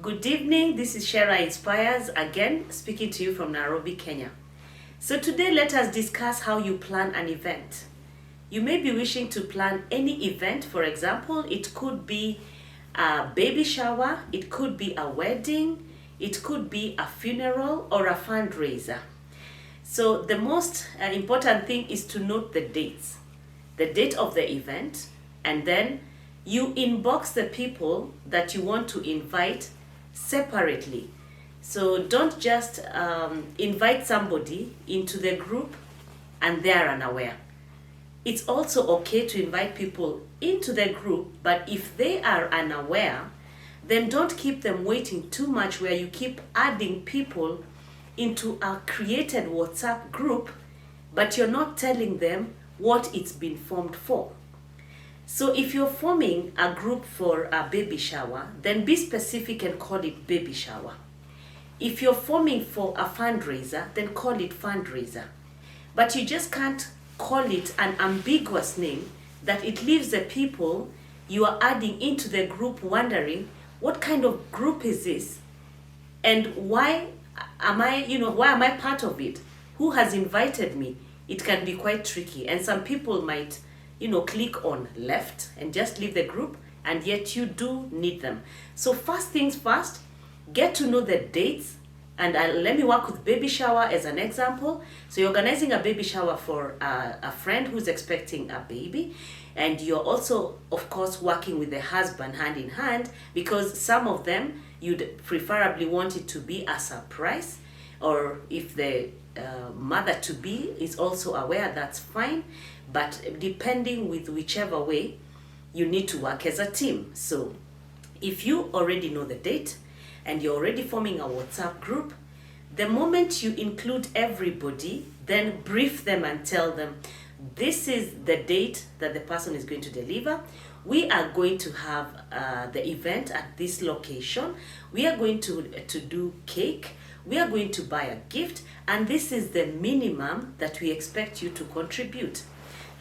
Good evening, this is Shera Inspires again speaking to you from Nairobi, Kenya. So today let us discuss how you plan an event. You may be wishing to plan any event. For example, it could be a baby shower, it could be a wedding, it could be a funeral or a fundraiser. So the most important thing is to note the dates, the date of the event, and then you inbox the people that you want to invite separately. So don't just invite somebody into the group and they are unaware. It's also okay to invite people into the group, but if they are unaware, then don't keep them waiting too much where you keep adding people into a created WhatsApp group, but you're not telling them what it's been formed for. So if you're forming a group for a baby shower, then be specific and call it baby shower. If you're forming for a fundraiser, then call it fundraiser. But you just can't call it an ambiguous name that it leaves the people you are adding into the group wondering, what kind of group is this? And why am I part of it? Who has invited me? It can be quite tricky. And some people might click on left and just leave the group, and yet you do need them. So first things first, get to know the dates, and let me work with baby shower as an example. So you're organizing a baby shower for a friend who's expecting a baby, and you're also, of course, working with the husband hand in hand, because some of them you'd preferably want it to be a surprise, or if the mother-to-be is also aware, that's fine. But depending with whichever way, you need to work as a team. So if you already know the date and you're already forming a WhatsApp group, the moment you include everybody, then brief them and tell them, this is the date that the person is going to deliver. We are going to have the event at this location. We are going to do cake. We are going to buy a gift. And this is the minimum that we expect you to contribute.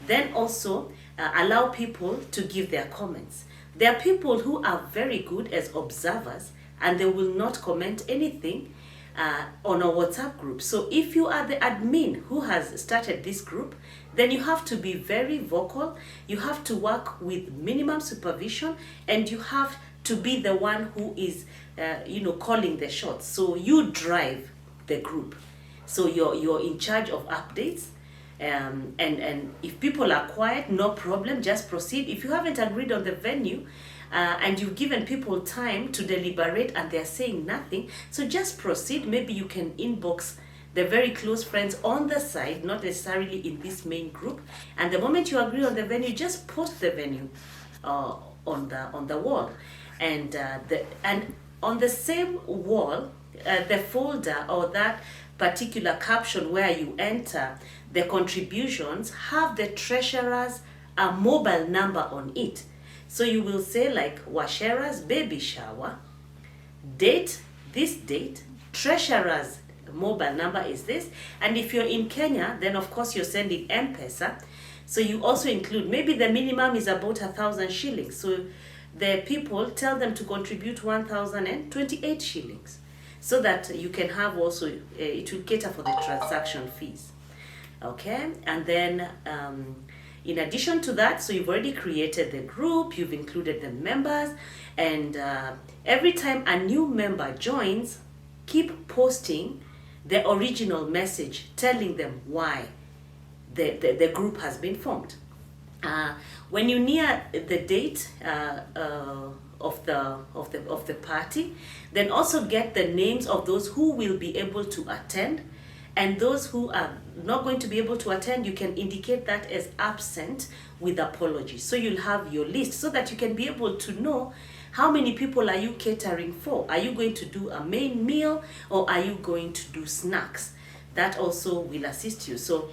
Then also allow people to give their comments. There are people who are very good as observers and they will not comment anything on a WhatsApp group. So if you are the admin who has started this group, then you have to be very vocal. You have to work with minimum supervision, and you have to be the one who is calling the shots. So you drive the group. So you're in charge of updates. And if people are quiet, no problem, just proceed. If you haven't agreed on the venue and you've given people time to deliberate and they're saying nothing, so just proceed. Maybe you can inbox the very close friends on the side, not necessarily in this main group. And the moment you agree on the venue, just post the venue on the wall, and on the same wall, the folder or that particular caption where you enter the contributions have the treasurer's mobile number on it. So you will say like Washera's baby shower, date, this date, treasurer's mobile number is this. And if you're in Kenya, then of course you're sending M-Pesa. So you also include, maybe the minimum is about 1,000 shillings. So the people, tell them to contribute 1,028 shillings. So that you can have also, it will cater for the transaction fees. Okay, and then in addition to that, so you've already created the group, you've included the members, and every time a new member joins, keep posting the original message telling them why the group has been formed. When you near the date of the party, then also get the names of those who will be able to attend, and those who are not going to be able to attend, you can indicate that as absent with apology. So you'll have your list so that you can be able to know how many people are you catering for. Are you going to do a main meal or are you going to do snacks? That also will assist you. So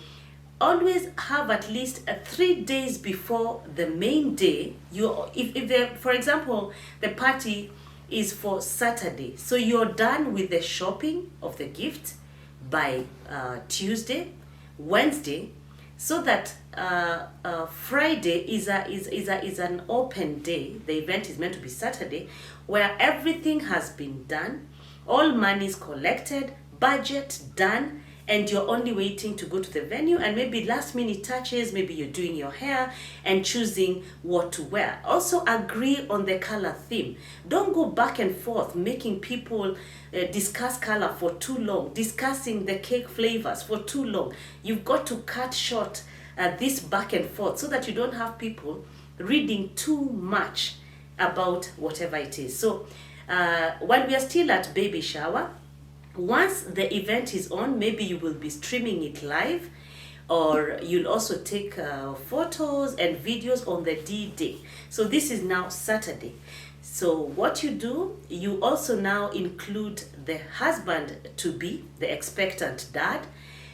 always have at least 3 days before the main day. For example, the party is for Saturday, so you're done with the shopping of the gift by Tuesday, Wednesday, so that Friday is an open day. The event is meant to be Saturday, where everything has been done, all money is collected, budget done, and you're only waiting to go to the venue, and maybe last minute touches, maybe you're doing your hair and choosing what to wear. Also agree on the color theme. Don't go back and forth making people discuss color for too long, discussing the cake flavors for too long. You've got to cut short this back and forth so that you don't have people reading too much about whatever it is. So while we are still at baby shower, once the event is on, maybe you will be streaming it live, or you'll also take photos and videos on the D-Day. So this is now Saturday. So what you do, you also now include the husband-to-be, the expectant dad,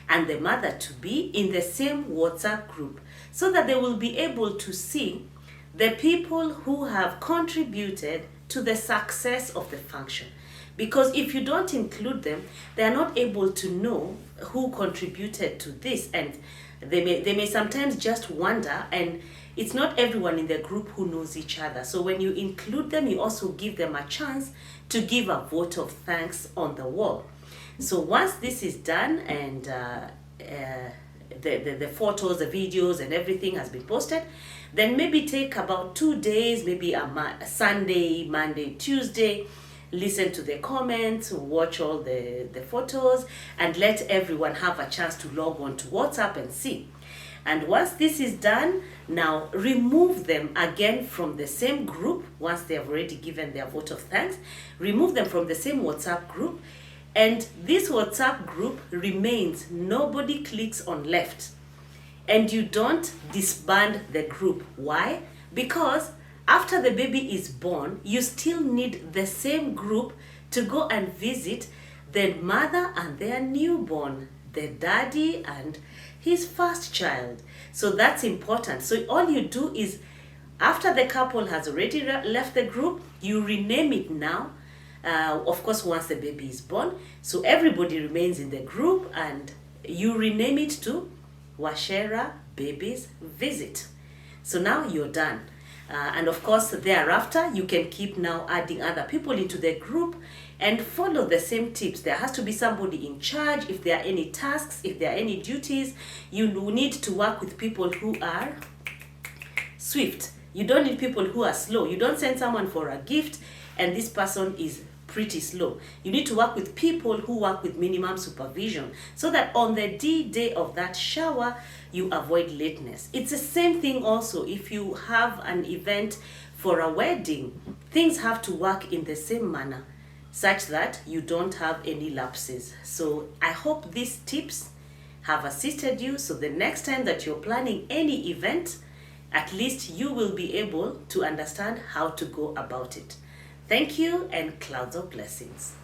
and the mother-to-be in the same WhatsApp group, so that they will be able to see the people who have contributed to the success of the function. Because if you don't include them, they are not able to know who contributed to this, and they may sometimes just wonder, and it's not everyone in the group who knows each other. So when you include them, you also give them a chance to give a vote of thanks on the wall. So once this is done, and the photos, the videos, and everything has been posted, then maybe take about 2 days, maybe a Sunday, Monday, Tuesday, listen to the comments, watch all the photos, and let everyone have a chance to log on to WhatsApp and see. And once this is done, now remove them again from the same group. Once they have already given their vote of thanks, remove them from the same WhatsApp group, and this WhatsApp group remains. Nobody clicks on left, and you don't disband the group. Why? Because after the baby is born, you still need the same group to go and visit the mother and their newborn, the daddy and his first child. So that's important. So all you do is, after the couple has already left the group, you rename it now. Of course, once the baby is born, so everybody remains in the group, and you rename it to Wachera Babies Visit. So now you're done. And of course, thereafter, you can keep now adding other people into the group and follow the same tips. There has to be somebody in charge. If there are any tasks, if there are any duties, you need to work with people who are swift. You don't need people who are slow. You don't send someone for a gift and this person is pretty slow. You need to work with people who work with minimum supervision, so that on the D-Day of that shower, you avoid lateness. It's the same thing also if you have an event for a wedding. Things have to work in the same manner such that you don't have any lapses. So I hope these tips have assisted you, so the next time that you're planning any event, at least you will be able to understand how to go about it. Thank you, and clouds of blessings.